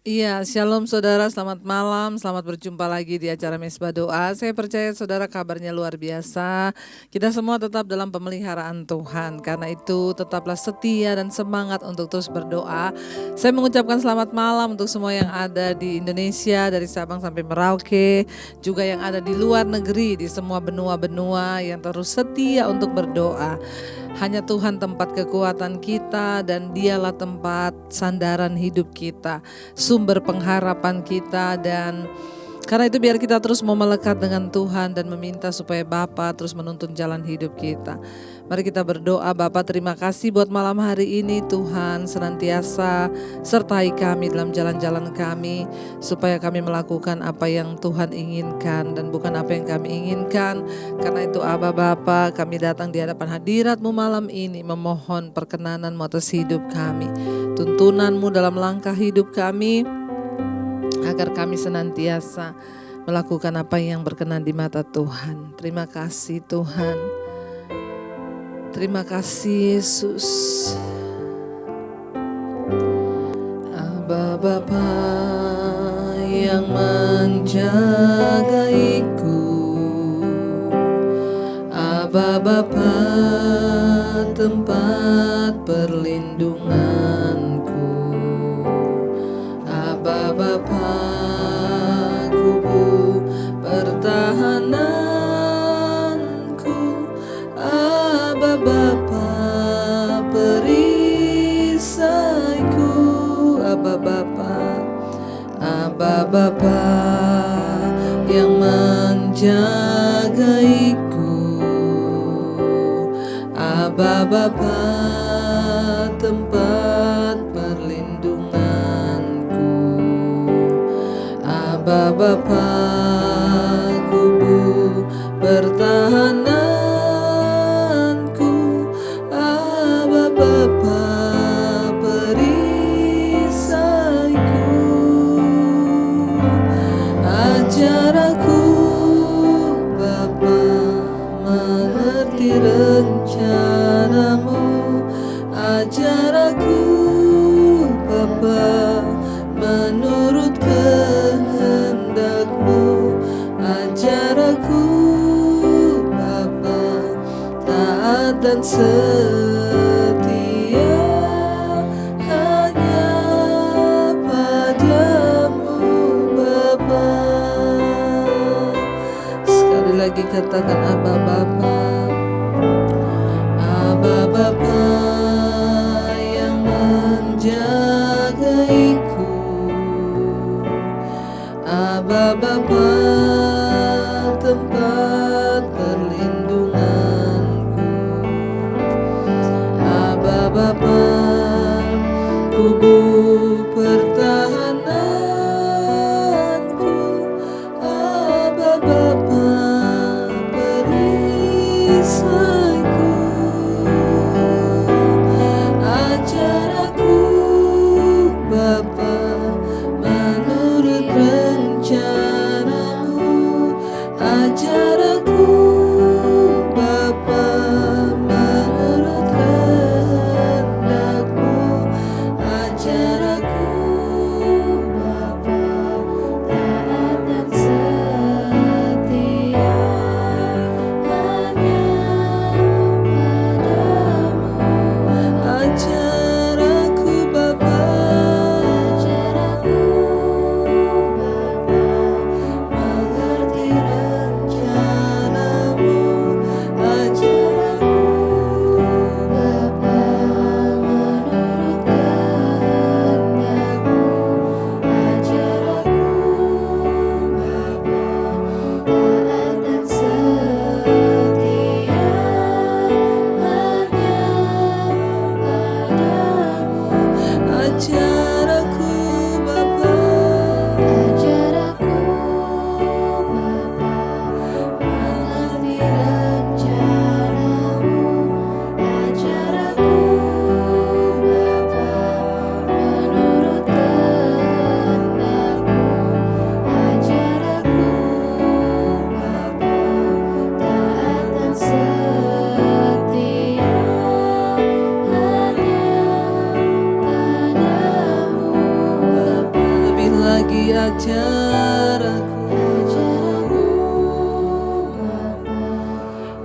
Iya, shalom saudara, selamat malam, selamat berjumpa lagi di acara Mesbah Doa. Saya percaya saudara kabarnya luar biasa. Kita semua tetap dalam pemeliharaan Tuhan. Karena itu tetaplah setia dan semangat untuk terus berdoa. Saya mengucapkan selamat malam untuk semua yang ada di Indonesia, dari Sabang sampai Merauke. Juga yang ada di luar negeri, di semua benua-benua yang terus setia untuk berdoa. Hanya Tuhan tempat kekuatan kita dan Dialah tempat sandaran hidup kita, sumber pengharapan kita. Dan karena itu biar kita terus mau melekat dengan Tuhan dan meminta supaya Bapa terus menuntun jalan hidup kita. Mari kita berdoa. Bapa, terima kasih buat malam hari ini. Tuhan senantiasa sertai kami dalam jalan-jalan kami, supaya kami melakukan apa yang Tuhan inginkan dan bukan apa yang kami inginkan. Karena itu Aba Bapa, kami datang di hadapan hadirat-Mu malam ini, memohon perkenanan-Mu atas hidup kami, tuntunan-Mu dalam langkah hidup kami, agar kami senantiasa melakukan apa yang berkenan di mata Tuhan. Terima kasih Tuhan. Terima kasih Yesus. Aba Bapa yang menjagaiku, Aba Bapa tempat perlindunganku, Aba Bapa kubu pertahananku, Aba Bapa perisaiku, Aba Bapa, Aba Bapa yang menjagaiku, Aba Bapa tempat perlindunganku, Aba Bapa kubu pertahananku, Aba Bapa perisaiku. Ajar aku Bapa mengerti rencana-Mu, ajar aku Bapa menurut kehendak-Mu, ajar aku Bapa taat dan setia hanya padamu Bapa. Sekali lagi katakan Aba Bapa. Aba Bapa yang menjagaiku, Aba Bapa tempat perlindunganku, Aba Bapa kubu pertahananku, Aba Bapa perisaiku. Ajar aku Bapa menurut rencana-Mu, ajar aku Bapa menurut kehendak-Mu, ajar ajar aku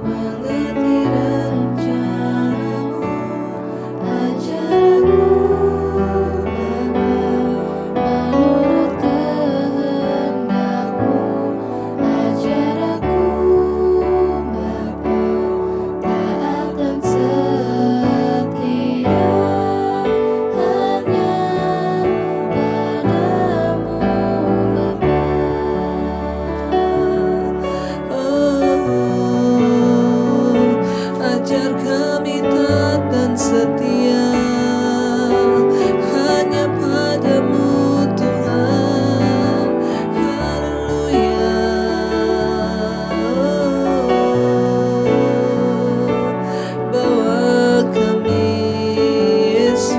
mengerti rencanamu, ajar aku menurut kehendakmu, ajar aku taat dan setia hanya padamu Bapa. Ajar kami taat dan setia hanya padamu Tuhan. Haleluya. Bawa kami Yesus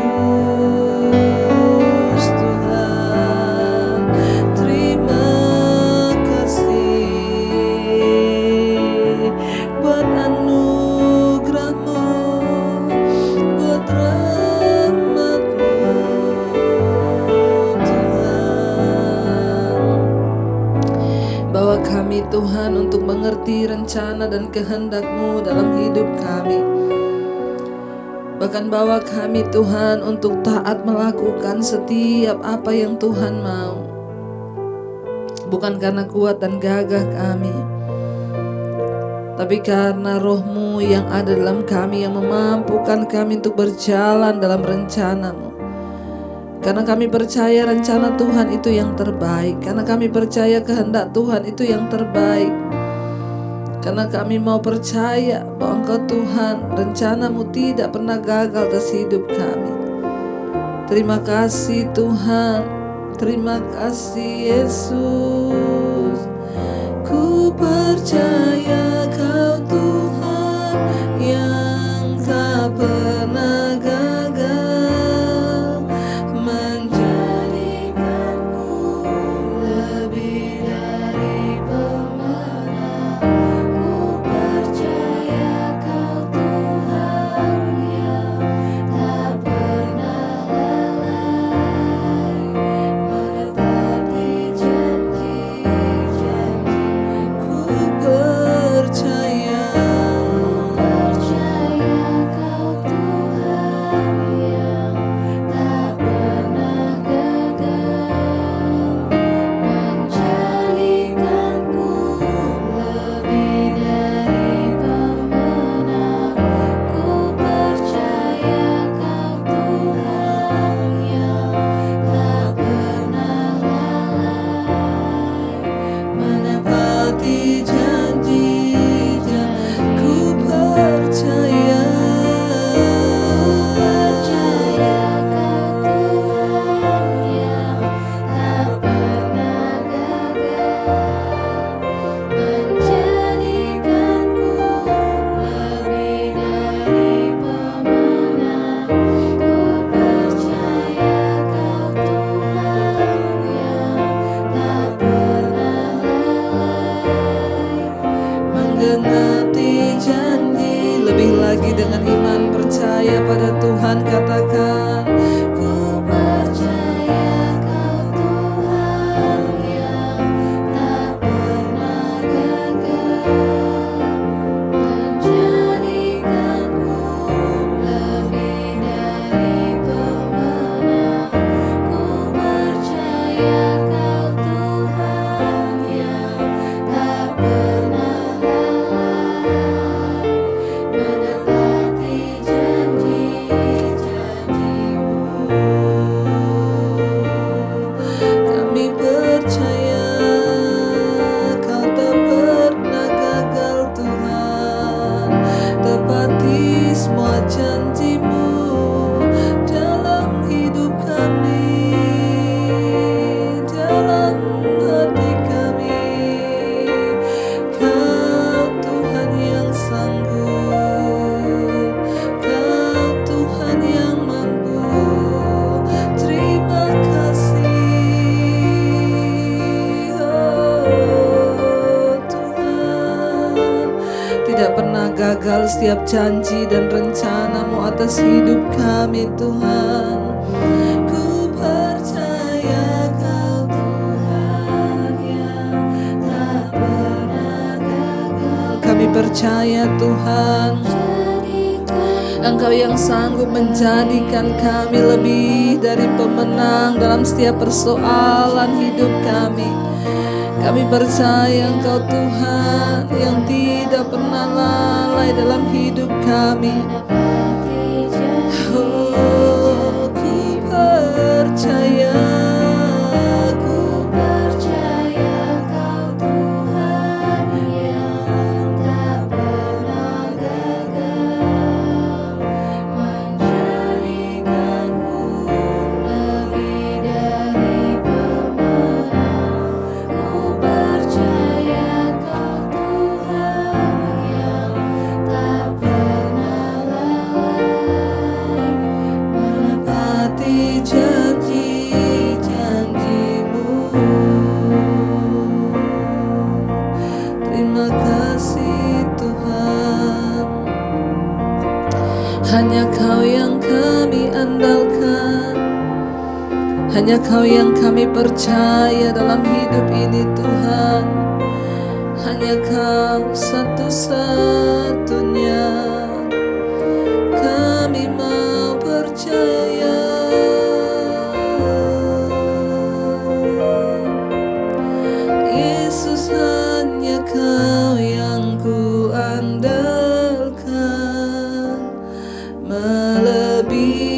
Tuhan. Terima kasih buat anugerah-Mu, buat rahmat-Mu Tuhan. Bawa kami Tuhan untuk mengerti rencana dan kehendak-Mu dalam hidup kami. Bahkan bawa kami Tuhan untuk taat melakukan setiap apa yang Tuhan mau. Bukan karena kuat dan gagah kami, tapi karena Roh-Mu yang ada dalam kami yang memampukan kami untuk berjalan dalam rencana-Mu. Karena kami percaya rencana Tuhan itu yang terbaik. Karena kami percaya kehendak Tuhan itu yang terbaik. Karena kami mau percaya bahwa Engkau Tuhan, rencana-Mu tidak pernah gagal atas hidup kami. Terima kasih Tuhan. Terima kasih Yesus. Ku percaya Kau Tuhan yang tak pernah gagal, menjadikanku Lebih dari pemenang, ku percaya Kau Tuhan yang tak pernah lalai, menepati janji-janji. ku percaya. Kau Tuhan yang tak pernah gagal, menjadikanku lebih dari pemenang. Ku percaya Kau Tuhan yang tak pernah lalai, Menepati janji-janji. Ku percaya. Kau Tuhan yang tak pernah gagal, menjadikanku lebih dari pemenang. Ku percaya Kau Tuhan yang tak pernah lalai, Menggenapi janji. Lebih lagi dengan iman percaya pada Tuhan, katakan ku percaya Kau Tuhan yang tak pernah gagal, menjadikanku lebih dari pemenang. Ku percaya Kau Tuhan yang tak pernah lalai, menepati janji-janji-Mu. kami percaya Kau tak pernah gagal Tuhan. Tepati semua janji-Mu dalam hidup kami, dalam hati kami. Kau Tuhan yang sanggup, Kau Tuhan yang mampu. Terima kasih, oh Tuhan. Tidak pernah gagal setiap janji dan rencana-Mu atas hidup kami Tuhan. Ku percaya Kau Tuhan percaya Tuhan, Engkau yang sanggup menjadikan kami lebih dari pemenang dalam setiap persoalan hidup kami. Kami percaya Engkau Tuhan yang tidak pernah lalai dalam hidup kami. Oh, ku percaya, Ku percaya Kau Tuhan yang tak pernah gagal menjadikanku lebih dari pemenang. Ku percaya Kau Tuhan yang tak pernah lalai menepati janji-janji-Mu. Terima kasih Tuhan. Hanya Kau yang kami andalkan, hanya Kau yang kami percaya dalam hidup ini Tuhan. Hanya Kau satu-satunya kami mau percaya. Yesus, hanya Kau yang ku andalkan, melebihi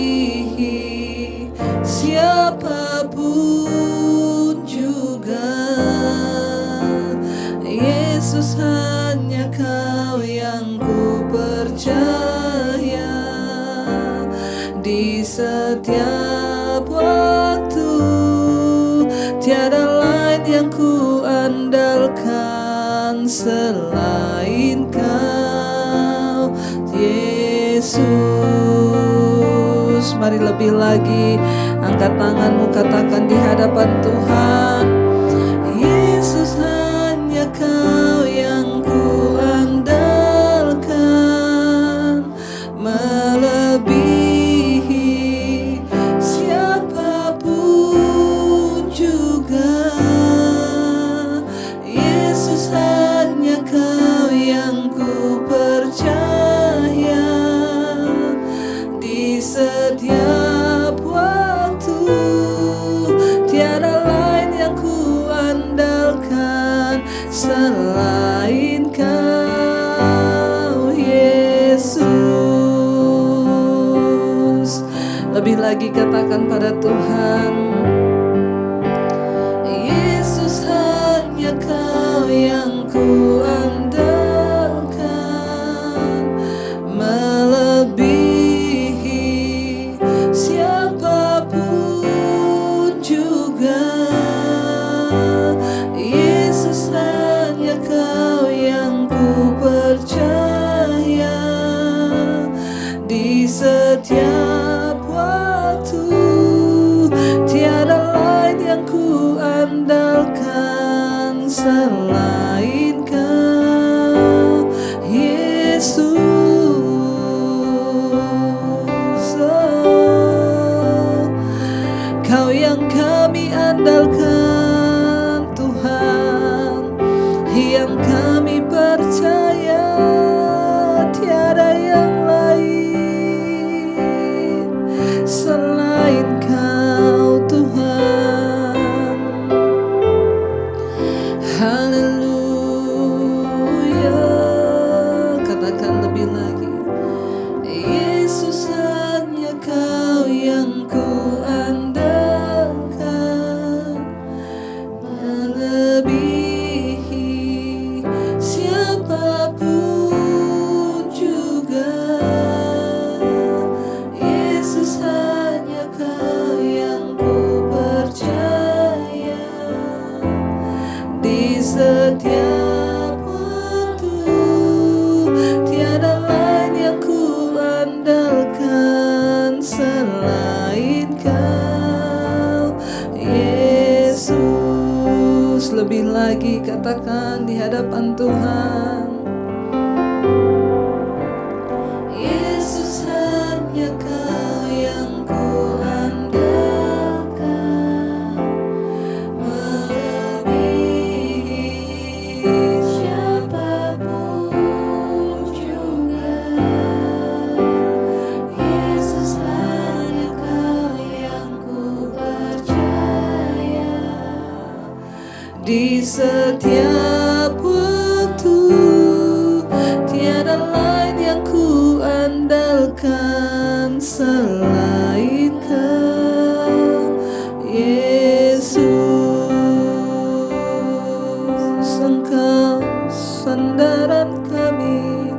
siapapun juga. Yesus, hanya Kau yang ku percaya. Di setiap waktu tiada lain yang ku andalkan selain Kau, Yesus. Mari lebih lagi angkat tanganmu, katakan di hadapan Tuhan. Yesus, hanya Kau yang ku andalkan, melebihi siapapun juga. Yesus, hanya Kau yang ku percaya. Di setiap waktu tiada lain yang ku andalkan selain Kau, Yesus. Lebih lagi katakan pada Tuhan, Yesus, hanya Kau yang ku andalkan, melebihi siapapun juga. Yesus, hanya Kau yang ku percaya. Di setiap waktu tiada lain yang ku andalkan selain Kau, Yesus. Oh, Kau yang kami andalkan Tuhan, yang kami percaya. Tiada yang lain selain Kau Tuhan. Haleluya. Katakan lebih lagi, Yesus, hanya Kau yang ku andalkan, melebihi siapapun juga. Yesus, hanya Kau yang ku percaya. Di setiap waktu tiada lain yang ku andalkan selain Kau, Yesus. Lebih lagi katakan di hadapan Tuhan, Yesus, hanya Kau yang ku andalkan, melebihi siapapun di setiap waktu. Tiada lain yang ku andalkan selain Kau, Yesus. Engkau sandaran kami,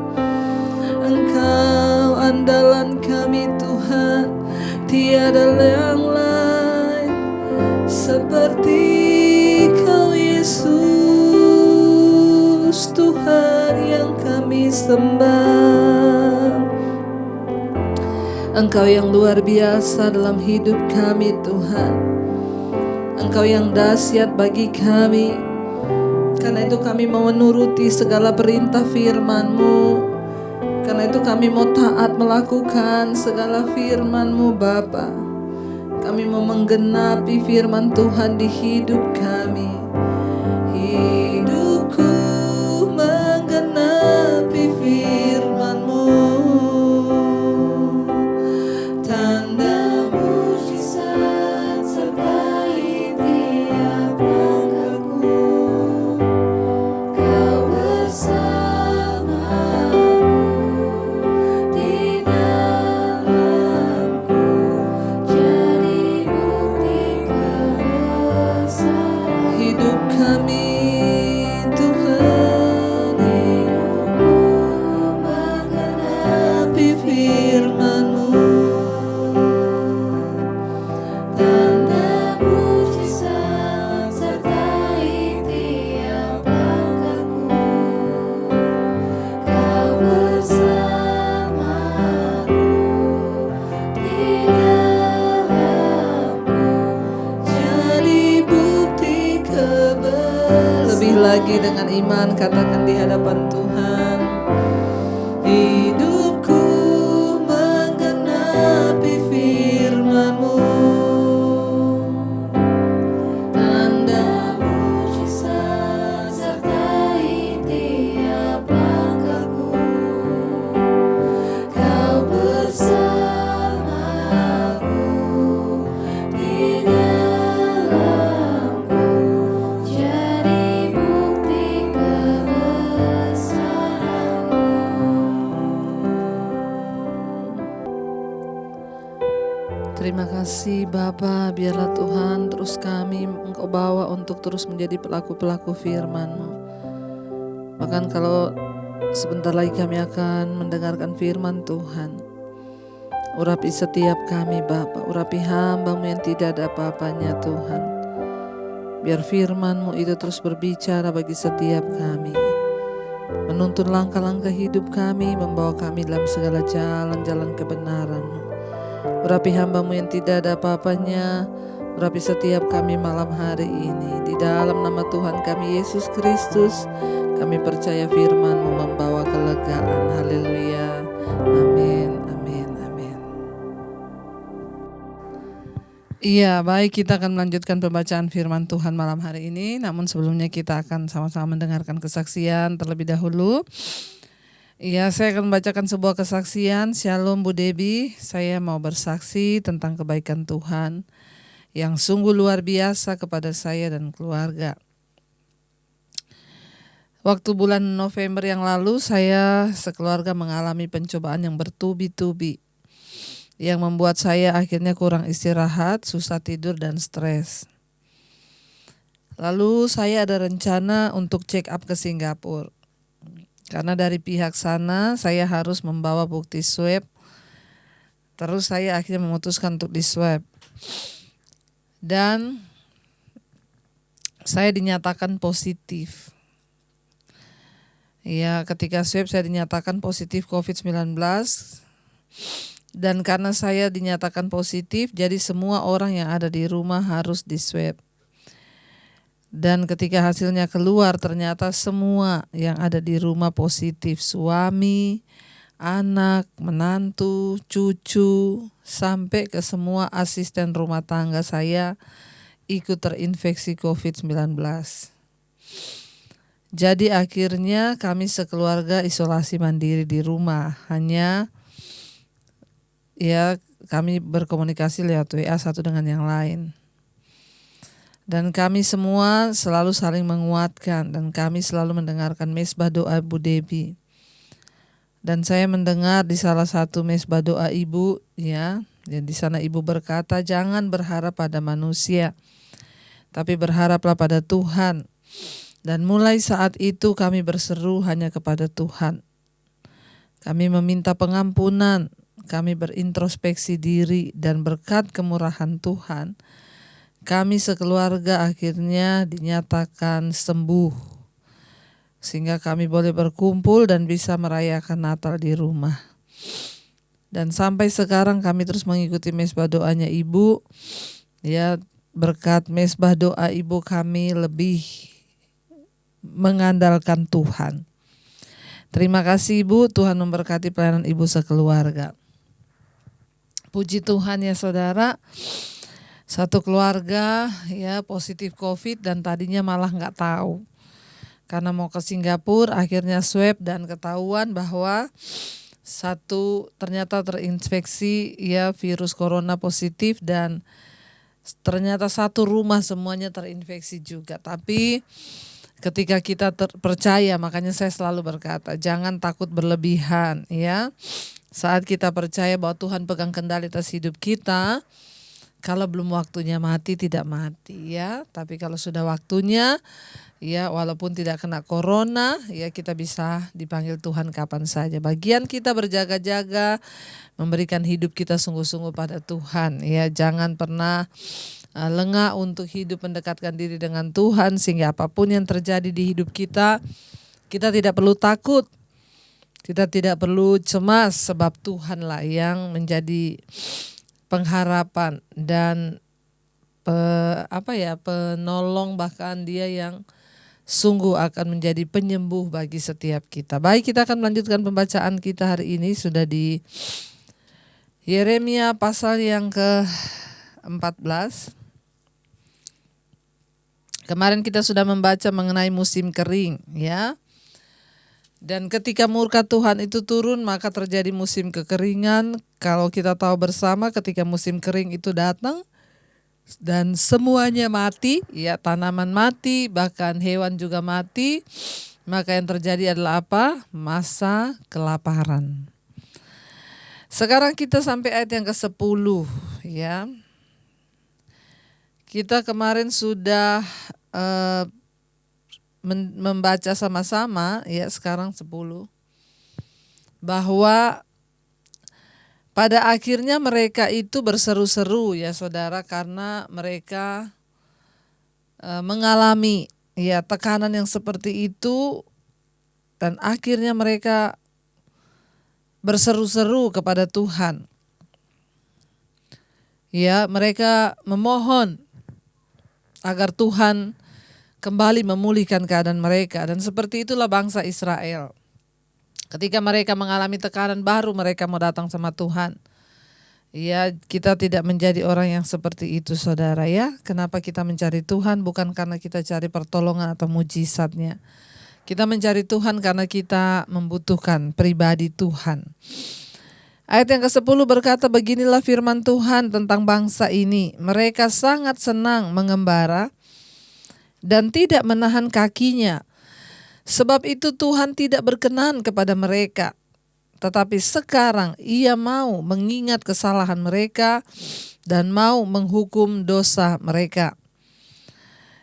Engkau andalan kami Tuhan. Tiada yang lain seperti Kau, Yesus. Tuhan yang kami sembah, Engkau yang luar biasa dalam hidup kami Tuhan. Engkau yang dahsyat bagi kami. Karena itu kami mau menuruti segala perintah firman-Mu. Karena itu kami mau taat melakukan segala firman-Mu Bapa. Kami mau menggenapi firman Tuhan di hidup kami. Hidupku menggenapi firman-Mu. Tanda mujizat sertai tiap langkahku. Kau bersamaku di dalamku, jadi bukti kebesaran hidup kami Tuhan. Hidupku menggenapi firman-Mu. Tanda mujizat sertai tiap langkahku. Kau bersamaku di dalamku, jadi bukti kebesaran. Lebih lagi dengan iman katakan di hadapan Tuhan. Hidupku menggenapi firman-Mu. Tanda mujizat sertai tiap langkahku. Kau bersamaku di dalamku, jadi bukti kebesaran-Mu. Terima kasih Bapa, biarlah Tuhan terus kami Engkau bawa untuk terus menjadi pelaku-pelaku firman-Mu. Bahkan kalau sebentar lagi kami akan mendengarkan firman Tuhan, urapi setiap kami Bapa, urapi hamba-Mu yang tidak ada apa-apanya Tuhan. Biar firman-Mu itu terus berbicara bagi setiap kami, menuntun langkah-langkah hidup kami, membawa kami dalam segala jalan-jalan kebenaran-Mu. Urapi hamba-Mu yang tidak ada apa-apanya, urapi setiap kami malam hari ini. Di dalam nama Tuhan kami Yesus Kristus, kami percaya firman-Mu membawa kelegaan. Haleluya. Amin, amin, amin. Iya, baik, kita akan melanjutkan pembacaan firman Tuhan malam hari ini. Namun sebelumnya kita akan sama-sama mendengarkan kesaksian terlebih dahulu. Iya, saya akan membacakan sebuah kesaksian. Shalom Bu Debi, saya mau bersaksi tentang kebaikan Tuhan yang sungguh luar biasa kepada saya dan keluarga. Waktu bulan November yang lalu, saya sekeluarga mengalami pencobaan yang bertubi-tubi, yang membuat saya akhirnya kurang istirahat, susah tidur, dan stres. Lalu saya ada rencana untuk check up ke Singapura. Karena dari pihak sana saya harus membawa bukti swab. Terus saya akhirnya memutuskan untuk di swab. Dan saya dinyatakan positif. Ya, ketika swab saya dinyatakan positif COVID-19. Dan karena saya dinyatakan positif, jadi semua orang yang ada di rumah harus di swab. Dan ketika hasilnya keluar, ternyata semua yang ada di rumah positif. Suami, anak, menantu, cucu, sampai ke semua asisten rumah tangga saya ikut terinfeksi COVID-19. Jadi akhirnya kami sekeluarga isolasi mandiri di rumah. Hanya ya kami berkomunikasi lewat WA satu dengan yang lain. Dan kami semua selalu saling menguatkan dan kami selalu mendengarkan mesbah doa Bu Debbie. Dan saya mendengar di salah satu mesbah doa Ibu, ya di sana Ibu berkata, jangan berharap pada manusia, tapi berharaplah pada Tuhan. Dan mulai saat itu kami berseru hanya kepada Tuhan. Kami meminta pengampunan, kami berintrospeksi diri, dan berkat kemurahan Tuhan, kami sekeluarga akhirnya dinyatakan sembuh. Sehingga kami boleh berkumpul dan bisa merayakan Natal di rumah. Dan sampai sekarang kami terus mengikuti mesbah doanya Ibu. Ya, berkat mesbah doa Ibu kami lebih mengandalkan Tuhan. Terima kasih Ibu, Tuhan memberkati pelayanan Ibu sekeluarga. Puji Tuhan ya saudara, satu keluarga ya positif COVID dan tadinya malah nggak tahu. Karena mau ke Singapura, akhirnya swab dan ketahuan bahwa satu ternyata terinfeksi ya virus corona positif dan ternyata satu rumah semuanya terinfeksi juga. Tapi ketika kita percaya, makanya saya selalu berkata, jangan takut berlebihan ya. Saat kita percaya bahwa Tuhan pegang kendali atas hidup kita, kalau belum waktunya mati tidak mati ya. Tapi kalau sudah waktunya, ya walaupun tidak kena corona, ya kita bisa dipanggil Tuhan kapan saja. Bagian kita berjaga-jaga, memberikan hidup kita sungguh-sungguh pada Tuhan. Ya, jangan pernah lengah untuk hidup mendekatkan diri dengan Tuhan, sehingga apapun yang terjadi di hidup kita, kita tidak perlu takut. Kita tidak perlu cemas sebab Tuhanlah yang menjadi pengharapan dan penolong, bahkan Dia yang sungguh akan menjadi penyembuh bagi setiap kita. Baik, kita akan melanjutkan pembacaan kita hari ini sudah di Yeremia pasal yang ke-14. Kemarin kita sudah membaca mengenai musim kering ya. Dan ketika murka Tuhan itu turun, maka terjadi musim kekeringan. Kalau kita tahu bersama, ketika musim kering itu datang dan semuanya mati, ya tanaman mati, bahkan hewan juga mati, maka yang terjadi adalah apa? Masa kelaparan. Sekarang kita sampai ayat yang ke-10 ya. Kita kemarin sudah membaca sama-sama ya, sekarang 10, bahwa pada akhirnya mereka itu berseru-seru ya saudara, karena mereka mengalami ya tekanan yang seperti itu, dan akhirnya mereka berseru-seru kepada Tuhan. Ya, mereka memohon agar Tuhan kembali memulihkan keadaan mereka, dan seperti itulah bangsa Israel. Ketika mereka mengalami tekanan, baru mereka mau datang sama Tuhan. Ya, kita tidak menjadi orang yang seperti itu saudara ya. Kenapa kita mencari Tuhan? Bukan karena kita cari pertolongan atau mujizatnya. Kita mencari Tuhan karena kita membutuhkan pribadi Tuhan. Ayat yang ke-10 berkata, beginilah firman Tuhan tentang bangsa ini. Mereka sangat senang mengembara dan tidak menahan kakinya. Sebab itu Tuhan tidak berkenan kepada mereka. Tetapi sekarang Ia mau mengingat kesalahan mereka dan mau menghukum dosa mereka.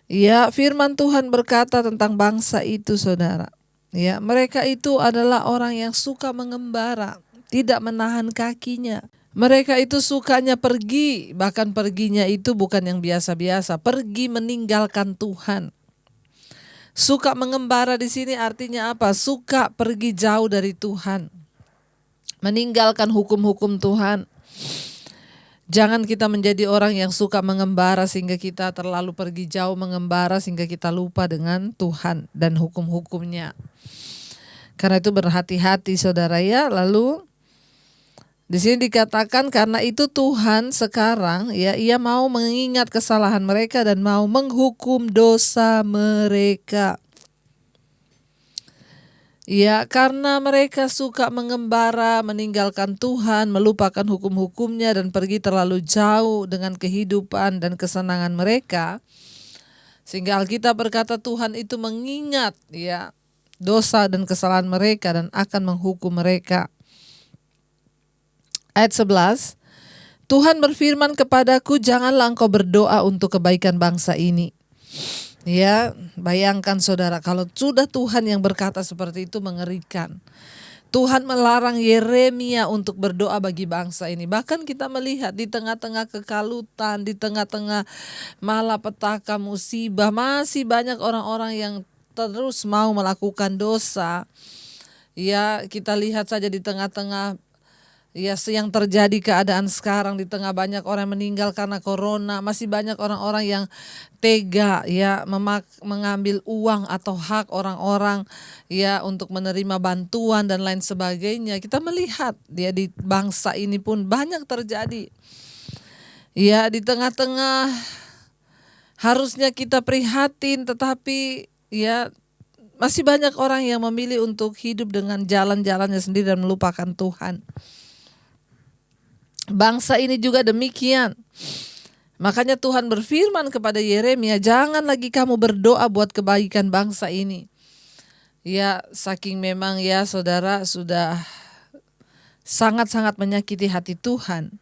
Ya, firman Tuhan berkata tentang bangsa itu saudara. Ya, mereka itu adalah orang yang suka mengembara, tidak menahan kakinya. Mereka itu sukanya pergi, bahkan perginya itu bukan yang biasa-biasa, pergi meninggalkan Tuhan. Suka mengembara di sini artinya apa? Suka pergi jauh dari Tuhan, meninggalkan hukum-hukum Tuhan. Jangan kita menjadi orang yang suka mengembara sehingga kita terlalu pergi jauh mengembara sehingga kita lupa dengan Tuhan dan hukum-hukumnya. Karena itu berhati-hati saudara ya. Lalu di sini dikatakan karena itu Tuhan sekarang ya, Ia mau mengingat kesalahan mereka dan mau menghukum dosa mereka. Ya, karena mereka suka mengembara, meninggalkan Tuhan, melupakan hukum-hukumnya dan pergi terlalu jauh dengan kehidupan dan kesenangan mereka. Sehingga Alkitab berkata Tuhan itu mengingat ya dosa dan kesalahan mereka dan akan menghukum mereka. Ayat 11, Tuhan berfirman kepadaku, janganlah engkau berdoa untuk kebaikan bangsa ini. Ya, bayangkan saudara, kalau sudah Tuhan yang berkata seperti itu mengerikan. Tuhan melarang Yeremia untuk berdoa bagi bangsa ini. Bahkan kita melihat di tengah-tengah kekalutan, di tengah-tengah malapetaka musibah, masih banyak orang-orang yang terus mau melakukan dosa. Ya, kita lihat saja di tengah-tengah ya yang terjadi keadaan sekarang, di tengah banyak orang meninggal karena corona, masih banyak orang-orang yang tega ya mengambil uang atau hak orang-orang ya untuk menerima bantuan dan lain sebagainya. Kita melihat dia di bangsa ini pun banyak terjadi. Ya, di tengah-tengah harusnya kita prihatin, tetapi ya masih banyak orang yang memilih untuk hidup dengan jalan-jalannya sendiri dan melupakan Tuhan. Bangsa ini juga demikian. Makanya Tuhan berfirman kepada Yeremia, jangan lagi kamu berdoa buat kebaikan bangsa ini. Ya, saking memang ya saudara sudah sangat-sangat menyakiti hati Tuhan.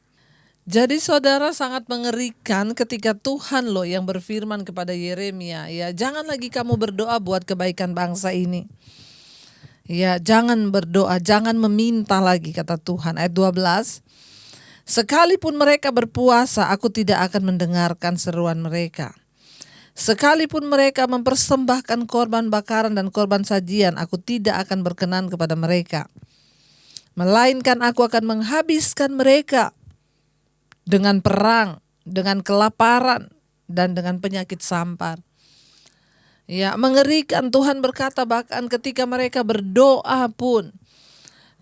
Jadi saudara sangat mengerikan ketika Tuhan loh yang berfirman kepada Yeremia, ya jangan lagi kamu berdoa buat kebaikan bangsa ini. Ya, jangan berdoa, jangan meminta lagi, kata Tuhan. Ayat 12. Sekalipun mereka berpuasa, aku tidak akan mendengarkan seruan mereka. Sekalipun mereka mempersembahkan korban bakaran dan korban sajian, aku tidak akan berkenan kepada mereka. Melainkan aku akan menghabiskan mereka dengan perang, dengan kelaparan, dan dengan penyakit sampar. Ya, mengerikan. Tuhan berkata bahkan ketika mereka berdoa pun,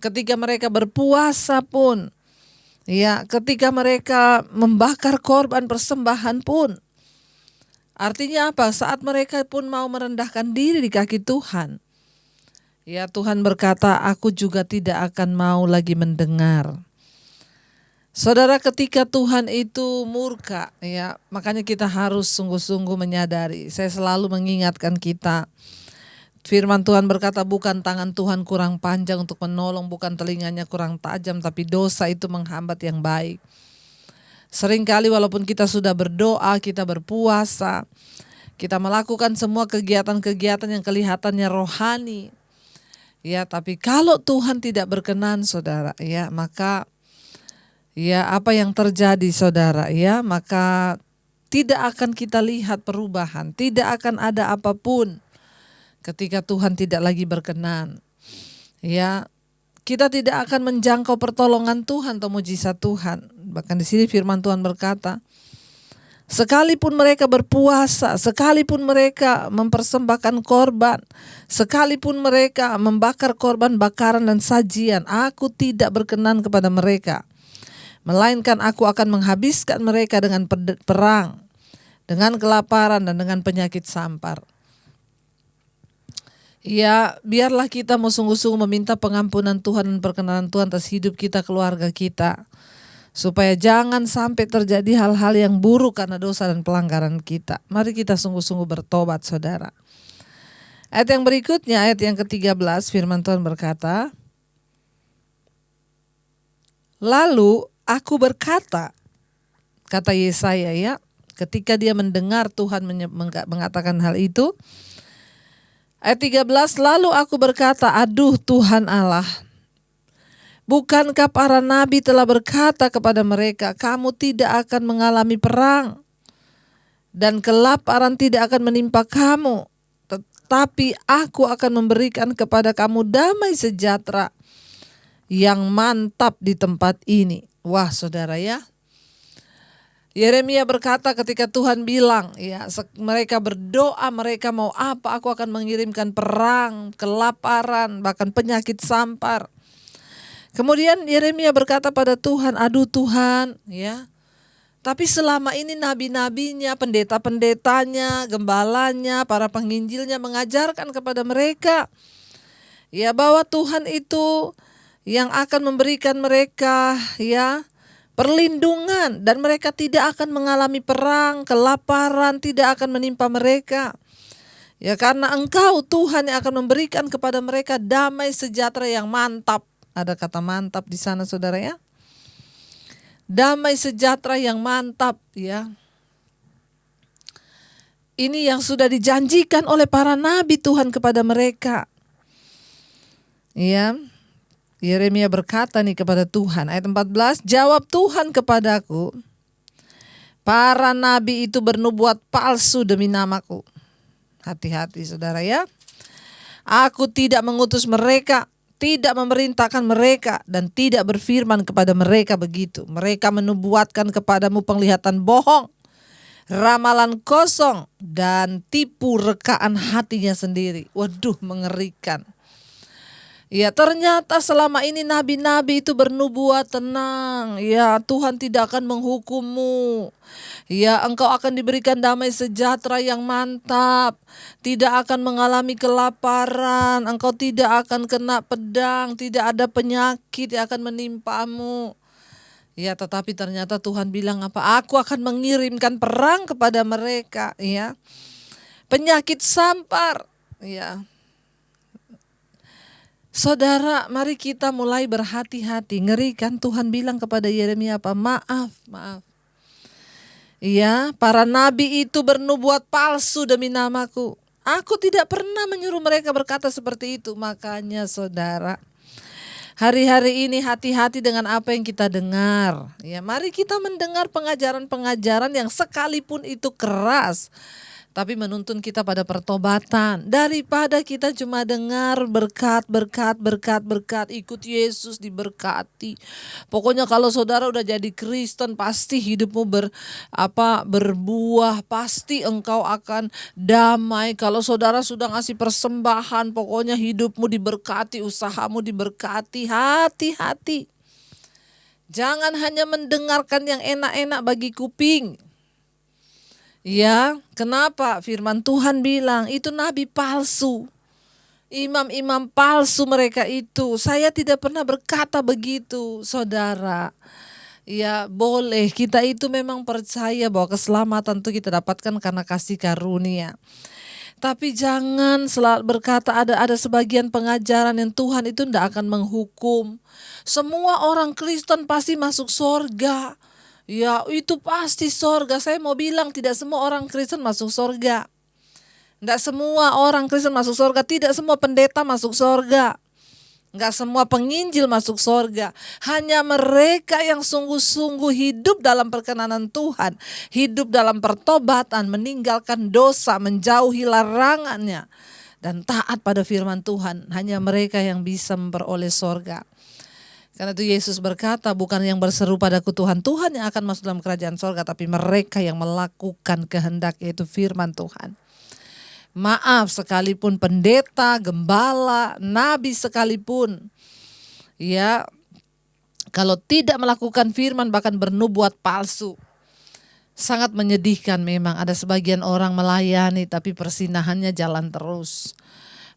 ketika mereka berpuasa pun, ya, ketika mereka membakar korban persembahan pun. Artinya apa? Saat mereka pun mau merendahkan diri di kaki Tuhan. Ya, Tuhan berkata, aku juga tidak akan mau lagi mendengar. Saudara, ketika Tuhan itu murka, ya, makanya kita harus sungguh-sungguh menyadari. Saya selalu mengingatkan kita. Firman Tuhan berkata, bukan tangan Tuhan kurang panjang untuk menolong, bukan telinganya kurang tajam, tapi dosa itu menghambat yang baik. Seringkali walaupun kita sudah berdoa, kita berpuasa, kita melakukan semua kegiatan-kegiatan yang kelihatannya rohani, ya, tapi kalau Tuhan tidak berkenan, saudara, ya, maka ya apa yang terjadi, saudara, ya, maka tidak akan kita lihat perubahan, tidak akan ada apapun. Ketika Tuhan tidak lagi berkenan, ya, kita tidak akan menjangkau pertolongan Tuhan atau mujizat Tuhan. Bahkan di sini firman Tuhan berkata, sekalipun mereka berpuasa, sekalipun mereka mempersembahkan korban, sekalipun mereka membakar korban bakaran dan sajian, aku tidak berkenan kepada mereka. Melainkan aku akan menghabiskan mereka dengan perang, dengan kelaparan dan dengan penyakit sampar. Ya, biarlah kita mau sungguh-sungguh meminta pengampunan Tuhan dan perkenanan Tuhan atas hidup kita, keluarga kita. Supaya jangan sampai terjadi hal-hal yang buruk karena dosa dan pelanggaran kita. Mari kita sungguh-sungguh bertobat, saudara. Ayat yang berikutnya, ayat yang ke-13, firman Tuhan berkata, lalu aku berkata, kata Yesaya, ya, ketika dia mendengar Tuhan mengatakan hal itu. Ayat 13, lalu aku berkata, aduh Tuhan Allah, bukankah para nabi telah berkata kepada mereka, kamu tidak akan mengalami perang dan kelaparan tidak akan menimpa kamu, tetapi aku akan memberikan kepada kamu damai sejahtera yang mantap di tempat ini. Wah, saudara, ya, Yeremia berkata ketika Tuhan bilang, ya, mereka berdoa, mereka mau apa, aku akan mengirimkan perang, kelaparan, bahkan penyakit sampar. Kemudian Yeremia berkata pada Tuhan, aduh Tuhan, ya, tapi selama ini nabi-nabinya, pendeta-pendetanya, gembalanya, para penginjilnya mengajarkan kepada mereka, ya, bahwa Tuhan itu yang akan memberikan mereka, ya, perlindungan, dan mereka tidak akan mengalami perang, kelaparan tidak akan menimpa mereka. Ya, karena Engkau Tuhan yang akan memberikan kepada mereka damai sejahtera yang mantap. Ada kata mantap di sana saudara ya. Damai sejahtera yang mantap ya. Ini yang sudah dijanjikan oleh para nabi Tuhan kepada mereka. Ya. Yeremia berkata nih kepada Tuhan, ayat 14, jawab Tuhan kepadaku, para nabi itu bernubuat palsu demi namaku. Hati-hati saudara ya. Aku tidak mengutus mereka, tidak memerintahkan mereka, dan tidak berfirman kepada mereka begitu. Mereka menubuatkan kepadamu penglihatan bohong, ramalan kosong, dan tipu rekaan hatinya sendiri. Waduh, mengerikan. Ya, ternyata selama ini nabi-nabi itu bernubuat, tenang. Ya, Tuhan tidak akan menghukummu. Ya, engkau akan diberikan damai sejahtera yang mantap. Tidak akan mengalami kelaparan. Engkau tidak akan kena pedang. Tidak ada penyakit yang akan menimpamu. Ya, tetapi ternyata Tuhan bilang apa? Aku akan mengirimkan perang kepada mereka. Ya, penyakit sampar. Ya. Saudara, mari kita mulai berhati-hati. Ngeri kan Tuhan bilang kepada Yeremia apa? Maaf. Ya, para nabi itu bernubuat palsu demi namaku. Aku tidak pernah menyuruh mereka berkata seperti itu. Makanya saudara, hari-hari ini hati-hati dengan apa yang kita dengar. Ya, mari kita mendengar pengajaran-pengajaran yang sekalipun itu keras, tapi menuntun kita pada pertobatan. Daripada kita cuma dengar berkat, ikut Yesus diberkati. Pokoknya kalau saudara udah jadi Kristen, pasti hidupmu berbuah, pasti engkau akan damai. Kalau saudara sudah ngasih persembahan, pokoknya hidupmu diberkati, usahamu diberkati. Hati-hati. Jangan hanya mendengarkan yang enak-enak bagi kuping. Ya, kenapa? Firman Tuhan bilang itu nabi palsu. Imam-imam palsu mereka itu. Saya tidak pernah berkata begitu, saudara. Ya, boleh. Kita itu memang percaya bahwa keselamatan itu kita dapatkan karena kasih karunia. Tapi jangan selalu berkata ada sebagian pengajaran yang Tuhan itu tidak akan menghukum. Semua orang Kristen pasti masuk surga. Ya, itu pasti sorga. Saya mau bilang tidak semua orang Kristen masuk sorga. Tidak semua orang Kristen masuk sorga. Tidak semua pendeta masuk sorga. Tidak semua penginjil masuk sorga. Hanya mereka yang sungguh-sungguh hidup dalam perkenanan Tuhan. Hidup dalam pertobatan, meninggalkan dosa, menjauhi larangannya, dan taat pada firman Tuhan. Hanya mereka yang bisa memperoleh sorga. Karena itu Yesus berkata, bukan yang berseru padaku Tuhan, Tuhan yang akan masuk dalam kerajaan sorga, tapi mereka yang melakukan kehendak, yaitu firman Tuhan. Maaf, sekalipun pendeta, gembala, nabi sekalipun, ya, kalau tidak melakukan firman bahkan bernubuat palsu, sangat menyedihkan memang. Ada sebagian orang melayani tapi persinahannya jalan terus.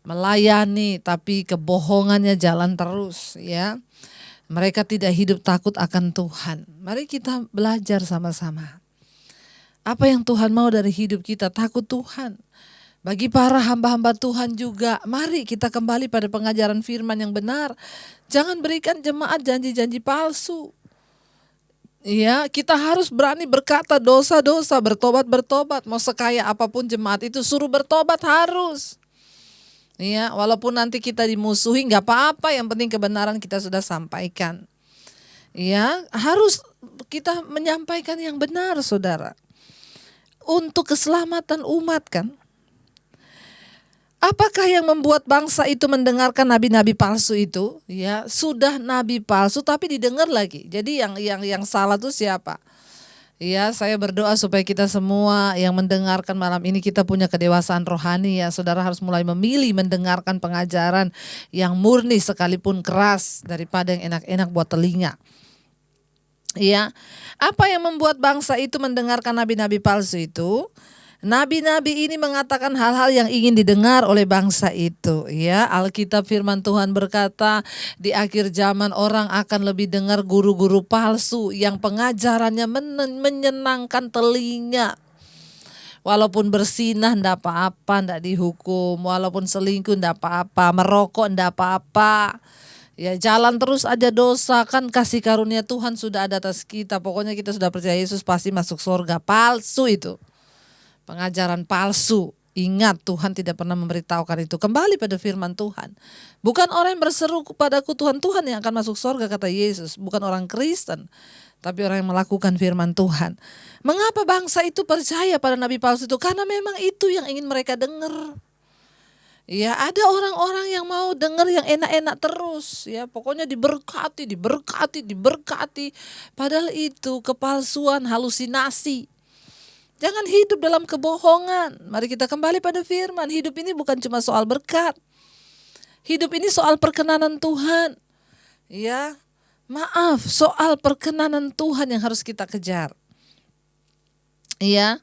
Melayani tapi kebohongannya jalan terus, ya. Mereka tidak hidup takut akan Tuhan. Mari kita belajar sama-sama. Apa yang Tuhan mau dari hidup kita? Takut Tuhan. Bagi para hamba-hamba Tuhan juga, mari kita kembali pada pengajaran firman yang benar. Jangan berikan jemaat janji-janji palsu. Ya, kita harus berani berkata dosa-dosa, bertobat. Mau sekaya apapun jemaat itu, suruh bertobat harus. Ya, walaupun nanti kita dimusuhi nggak apa-apa, yang penting kebenaran kita sudah sampaikan. Ya, harus kita menyampaikan yang benar, saudara. Untuk keselamatan umat kan. Apakah yang membuat bangsa itu mendengarkan nabi-nabi palsu itu? Ya, sudah nabi palsu tapi didengar lagi. Jadi yang salah itu siapa? Ya, saya berdoa supaya kita semua yang mendengarkan malam ini kita punya kedewasaan rohani ya. Saudara harus mulai memilih mendengarkan pengajaran yang murni sekalipun keras daripada yang enak-enak buat telinga. Ya, apa yang membuat bangsa itu mendengarkan nabi-nabi palsu itu? Nabi-nabi ini mengatakan hal-hal yang ingin didengar oleh bangsa itu. Ya, Alkitab firman Tuhan berkata, di akhir zaman orang akan lebih dengar guru-guru palsu yang pengajarannya menyenangkan telinga. Walaupun bersinah ndak apa-apa, ndak dihukum. Walaupun selingkuh ndak apa-apa, merokok ndak apa-apa. Ya, jalan terus aja dosa, kan kasih karunia Tuhan sudah ada atas kita. Pokoknya kita sudah percaya Yesus pasti masuk surga. Palsu itu. Pengajaran palsu. Ingat, Tuhan tidak pernah memberitahukan itu. Kembali pada firman Tuhan. Bukan orang yang berseru kepadaku Tuhan, Tuhan yang akan masuk surga, kata Yesus. Bukan orang Kristen, tapi orang yang melakukan firman Tuhan. Mengapa bangsa itu percaya pada nabi palsu itu? Karena memang itu yang ingin mereka dengar. Ya, ada orang-orang yang mau dengar yang enak-enak terus. Ya, pokoknya diberkati, diberkati, diberkati. Padahal itu kepalsuan, halusinasi. Jangan hidup dalam kebohongan. Mari kita kembali pada firman. Hidup ini bukan cuma soal berkat. Hidup ini soal perkenanan Tuhan. Ya, maaf, soal perkenanan Tuhan yang harus kita kejar. Ya,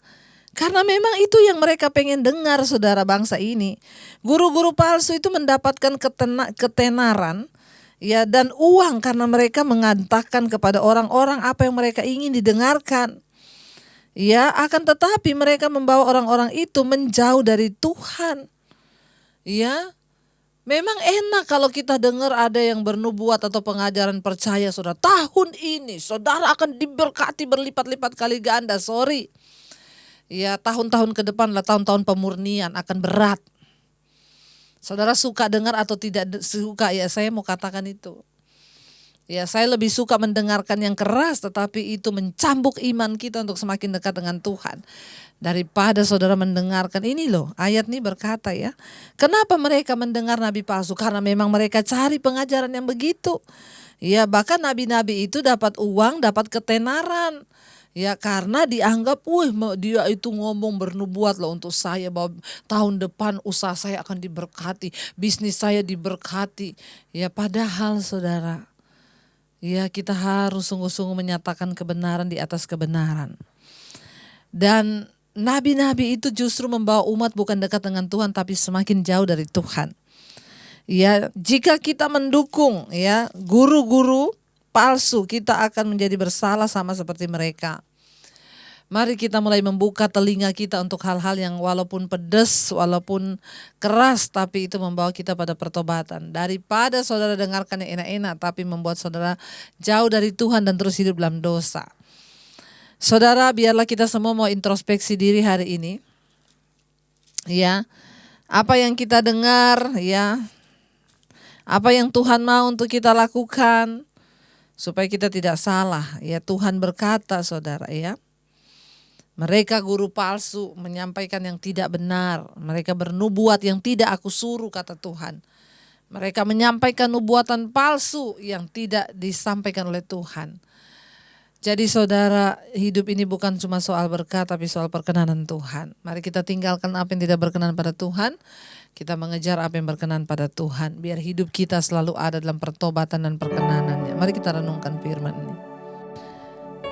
karena memang itu yang mereka pengen dengar, saudara, bangsa ini. Guru-guru palsu itu mendapatkan ketenaran, ya, dan uang karena mereka mengatakan kepada orang-orang apa yang mereka ingin didengarkan. Ya, akan tetapi mereka membawa orang-orang itu menjauh dari Tuhan. Ya, memang enak kalau kita dengar ada yang bernubuat atau pengajaran percaya, saudara. Tahun ini saudara akan diberkati berlipat-lipat kali ganda. Sorry. Ya, tahun-tahun ke depan lah tahun-tahun pemurnian, akan berat. Saudara suka dengar atau tidak suka, ya saya mau katakan itu. Ya, saya lebih suka mendengarkan yang keras tetapi itu mencambuk iman kita untuk semakin dekat dengan Tuhan. Daripada saudara mendengarkan ini loh, ayat ini berkata ya. Kenapa mereka mendengar nabi palsu? Karena memang mereka cari pengajaran yang begitu. Ya, bahkan nabi-nabi itu dapat uang, dapat ketenaran. Ya, karena dianggap, dia itu ngomong bernubuat loh untuk saya bahwa tahun depan usaha saya akan diberkati, bisnis saya diberkati. Ya, padahal saudara, ya, kita harus sungguh-sungguh menyatakan kebenaran di atas kebenaran. Dan nabi-nabi itu justru membawa umat bukan dekat dengan Tuhan tapi semakin jauh dari Tuhan. Ya, jika kita mendukung ya guru-guru palsu, kita akan menjadi bersalah sama seperti mereka. Mari kita mulai membuka telinga kita untuk hal-hal yang walaupun pedas, walaupun keras, tapi itu membawa kita pada pertobatan. Daripada saudara dengarkan yang enak-enak, tapi membuat saudara jauh dari Tuhan dan terus hidup dalam dosa. Saudara, biarlah kita semua mau introspeksi diri hari ini. Ya, apa yang kita dengar, ya, apa yang Tuhan mau untuk kita lakukan, supaya kita tidak salah. Ya, Tuhan berkata, saudara, ya. Mereka guru palsu menyampaikan yang tidak benar. Mereka bernubuat yang tidak aku suruh, kata Tuhan. Mereka menyampaikan nubuatan palsu yang tidak disampaikan oleh Tuhan. Jadi saudara, hidup ini bukan cuma soal berkat tapi soal perkenanan Tuhan. Mari kita tinggalkan apa yang tidak berkenan pada Tuhan. Kita mengejar apa yang berkenan pada Tuhan. Biar hidup kita selalu ada dalam pertobatan dan perkenanannya. Mari kita renungkan firman ini.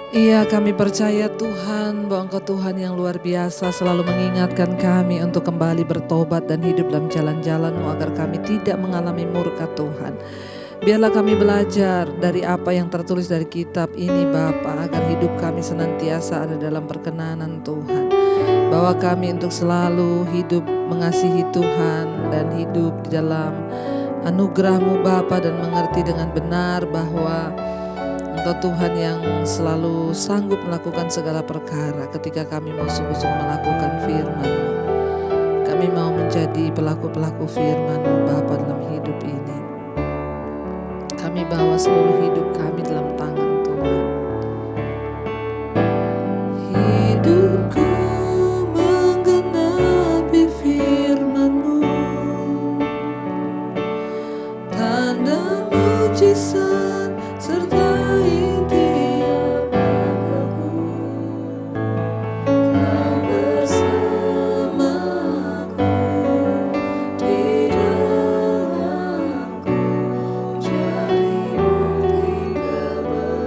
Iya, kami percaya Tuhan bahwa Engkau Tuhan yang luar biasa selalu mengingatkan kami untuk kembali bertobat dan hidup dalam jalan-jalan-Mu agar kami tidak mengalami murka Tuhan. Biarlah kami belajar dari apa yang tertulis dari kitab ini Bapa, agar hidup kami senantiasa ada dalam perkenanan Tuhan. Bawa kami untuk selalu hidup mengasihi Tuhan dan hidup di dalam anugerah-Mu Bapa, dan mengerti dengan benar bahwa Engkau Tuhan yang selalu sanggup melakukan segala perkara. Ketika kami mau sungguh-sungguh melakukan firman-Mu, kami mau menjadi pelaku-pelaku firman-Mu Bapa dalam hidup ini. Kami bawa seluruh hidup kami dalam tangan Tuhan. Hidupku menggenapi firman-Mu, tanda mujizat sertai tiap langkahku. Kau bersamaku di dalamku, jadi bukti kebenaran.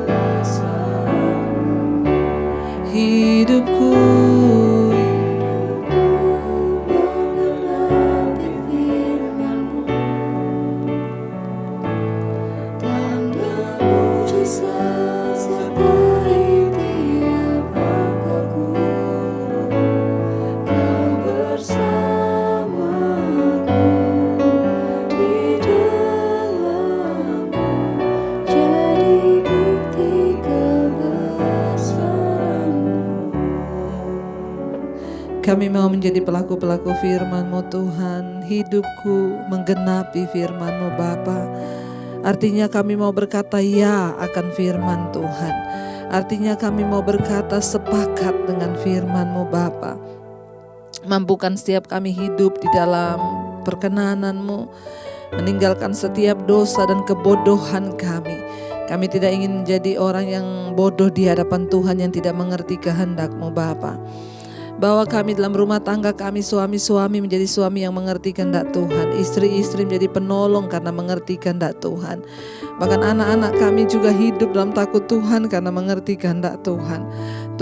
Kami mau menjadi pelaku-pelaku firman-Mu Tuhan. Hidupku menggenapi firman-Mu Bapa. Artinya kami mau berkata ya akan firman Tuhan. Artinya kami mau berkata sepakat dengan firman-Mu Bapa. Mampukan setiap kami hidup di dalam perkenanan-Mu, meninggalkan setiap dosa dan kebodohan kami. Kami tidak ingin menjadi orang yang bodoh di hadapan Tuhan, yang tidak mengerti kehendak-Mu Bapa. Bawa kami dalam rumah tangga kami, suami-suami menjadi suami yang mengerti kehendak Tuhan, istri-istri menjadi penolong karena mengerti kehendak Tuhan. Bahkan anak-anak kami juga hidup dalam takut Tuhan karena mengerti kehendak Tuhan.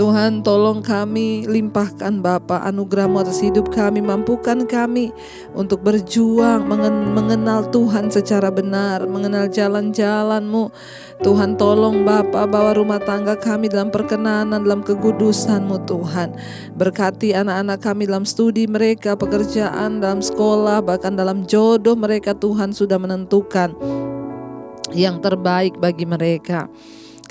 Tuhan, tolong kami, limpahkan Bapa anugerah-Mu atas hidup kami, mampukan kami untuk berjuang mengenal Tuhan secara benar, mengenal jalan-jalan-Mu. Tuhan, tolong Bapa, bawa rumah tangga kami dalam perkenanan, dalam kekudusan-Mu Tuhan. Berkati anak-anak kami dalam studi mereka, pekerjaan, dalam sekolah, bahkan dalam jodoh mereka. Tuhan sudah menentukan yang terbaik bagi mereka.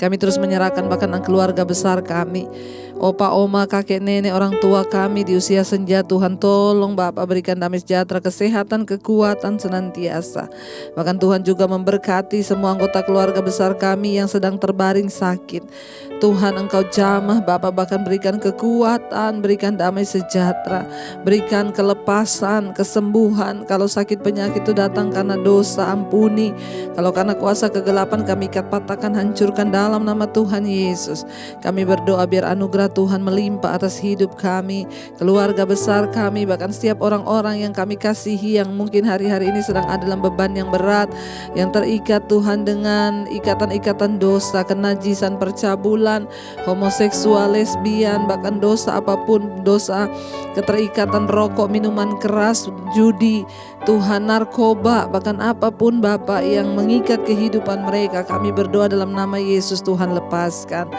Kami terus menyerahkan bahkan keluarga besar kami, opa, oma, kakek, nenek, orang tua kami di usia senja. Tuhan, tolong Bapa berikan damai sejahtera, kesehatan, kekuatan senantiasa. Bahkan Tuhan juga memberkati semua anggota keluarga besar kami yang sedang terbaring sakit. Tuhan, Engkau jamah Bapa, bahkan berikan kekuatan, berikan damai sejahtera, berikan kelepasan, kesembuhan. Kalau sakit penyakit itu datang karena dosa, ampuni. Kalau karena kuasa kegelapan, kami ikat, patahkan, hancurkan dalam nama Tuhan Yesus. Kami berdoa biar anugerah Tuhan melimpah atas hidup kami, keluarga besar kami, bahkan setiap orang-orang yang kami kasihi yang mungkin hari-hari ini sedang ada dalam beban yang berat, yang terikat Tuhan dengan ikatan-ikatan dosa, kenajisan, percabulan, homoseksual, lesbian, bahkan dosa apapun, dosa keterikatan rokok, minuman keras, judi, Tuhan, narkoba, bahkan apapun Bapa yang mengikat kehidupan mereka, kami berdoa dalam nama Yesus. Tuhan, lepaskan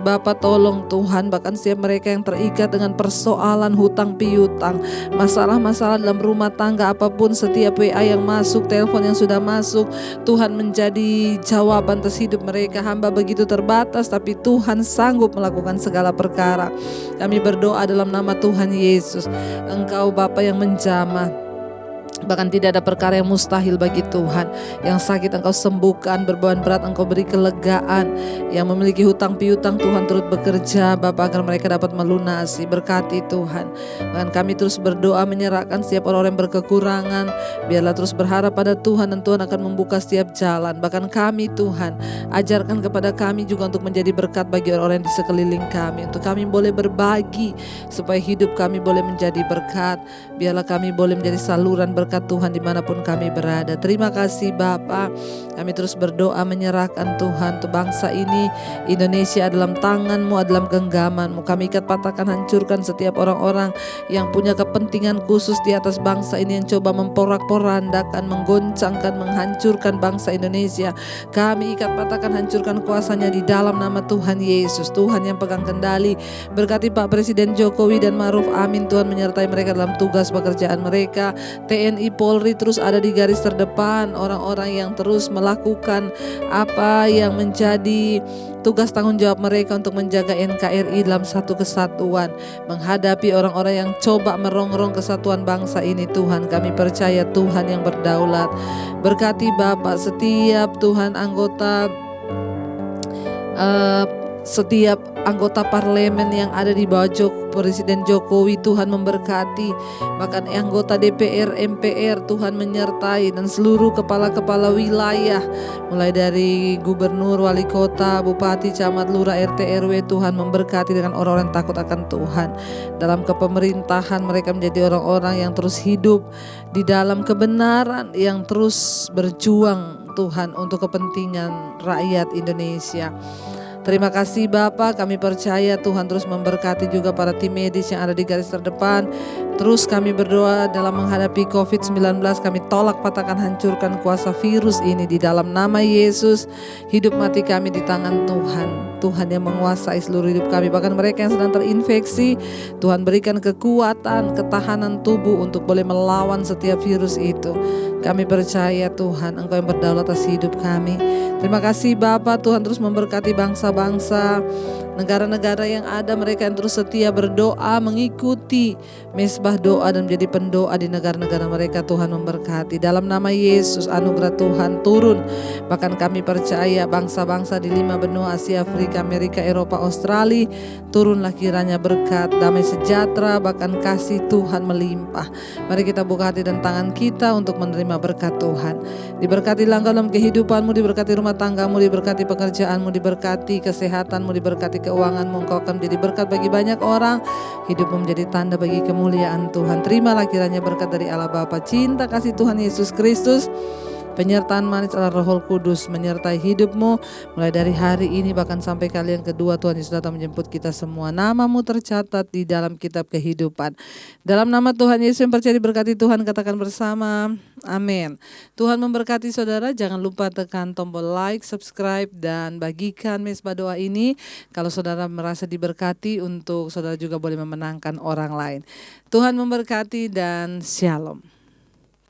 Bapa, tolong Tuhan, bahkan setiap mereka yang terikat dengan persoalan hutang piutang, masalah-masalah dalam rumah tangga apapun, setiap WA yang masuk, telepon yang sudah masuk, Tuhan menjadi jawaban atas hidup mereka. Hamba begitu terbatas, tapi Tuhan sanggup melakukan segala perkara. Kami berdoa dalam nama Tuhan Yesus. Engkau Bapa yang menjamah, bahkan tidak ada perkara yang mustahil bagi Tuhan. Yang sakit Engkau sembuhkan, berbeban berat Engkau beri kelegaan. Yang memiliki hutang piutang, Tuhan turut bekerja Bapa agar mereka dapat melunasi. Berkati Tuhan. Bahkan kami terus berdoa menyerahkan setiap orang yang berkekurangan. Biarlah terus berharap pada Tuhan, dan Tuhan akan membuka setiap jalan. Bahkan kami Tuhan, ajarkan kepada kami juga untuk menjadi berkat bagi orang-orang di sekeliling kami. Untuk kami boleh berbagi supaya hidup kami boleh menjadi berkat. Biarlah kami boleh menjadi saluran berkat Tuhan dimanapun kami berada. Terima kasih Bapa. Kami terus berdoa menyerahkan Tuhan untuk bangsa ini, Indonesia dalam tangan-Mu, dalam genggaman-Mu. Kami ikat, patahkan, hancurkan setiap orang-orang yang punya kepentingan khusus di atas bangsa ini, yang coba memporak-porandakan, menggoncangkan, menghancurkan bangsa Indonesia. Kami ikat, patahkan, hancurkan kuasanya di dalam nama Tuhan Yesus. Tuhan yang pegang kendali, berkati Pak Presiden Jokowi dan Ma'ruf Amin. Tuhan menyertai mereka dalam tugas pekerjaan mereka. TNI, Polri terus ada di garis terdepan, orang-orang yang terus melakukan apa yang menjadi tugas tanggung jawab mereka untuk menjaga NKRI dalam satu kesatuan, menghadapi orang-orang yang coba merongrong kesatuan bangsa ini. Tuhan, kami percaya Tuhan yang berdaulat. Berkati Bapak setiap Tuhan setiap anggota parlemen yang ada di bawah Presiden Jokowi. Tuhan memberkati, bahkan anggota DPR, MPR, Tuhan menyertai, dan seluruh kepala-kepala wilayah, mulai dari gubernur, wali kota, bupati, camat, lurah, RT, RW. Tuhan memberkati dengan orang-orang yang takut akan Tuhan. Dalam kepemerintahan mereka menjadi orang-orang yang terus hidup di dalam kebenaran, yang terus berjuang Tuhan untuk kepentingan rakyat Indonesia. Terima kasih Bapak, kami percaya Tuhan terus memberkati juga para tim medis yang ada di garis terdepan. Terus kami berdoa dalam menghadapi COVID-19, kami tolak, patahkan, hancurkan kuasa virus ini di dalam nama Yesus. Hidup mati kami di tangan Tuhan. Tuhan yang menguasai seluruh hidup kami. Bahkan mereka yang sedang terinfeksi, Tuhan berikan kekuatan, ketahanan tubuh untuk boleh melawan setiap virus itu. Kami percaya Tuhan, Engkau yang berdaulat atas hidup kami. Terima kasih Bapa, Tuhan terus memberkati bangsa-bangsa. negara-negara yang ada, mereka yang terus setia berdoa, mengikuti mesbah doa dan menjadi pendoa di negara-negara mereka. Tuhan memberkati. Dalam nama Yesus, anugerah Tuhan turun. Bahkan kami percaya bangsa-bangsa di 5 benua Asia, Afrika, Amerika, Eropa, Australia, turunlah kiranya berkat, damai sejahtera, bahkan kasih Tuhan melimpah. Mari kita buka hati dan tangan kita untuk menerima berkat Tuhan. Diberkatilah engkau dalam kehidupanmu, diberkati rumah tanggamu, diberkati pekerjaanmu, diberkati kesehatanmu, diberkati keuanganmu. Engkau akan menjadi berkat bagi banyak orang. Hidupmu menjadi tanda bagi kemuliaan Tuhan. Terimalah kiranya berkat dari Allah Bapa, cinta kasih Tuhan Yesus Kristus, penyertaan manis Allah Roh Kudus menyertai hidupmu mulai dari hari ini bahkan sampai kali yang kedua Tuhan Yesus datang menjemput kita semua. Namamu tercatat di dalam kitab kehidupan. Dalam nama Tuhan Yesus yang percaya diberkati Tuhan, katakan bersama, amin. Tuhan memberkati saudara. Jangan lupa tekan tombol like, subscribe, dan bagikan mesbah doa ini. Kalau saudara merasa diberkati, untuk saudara juga boleh memenangkan orang lain. Tuhan memberkati dan shalom.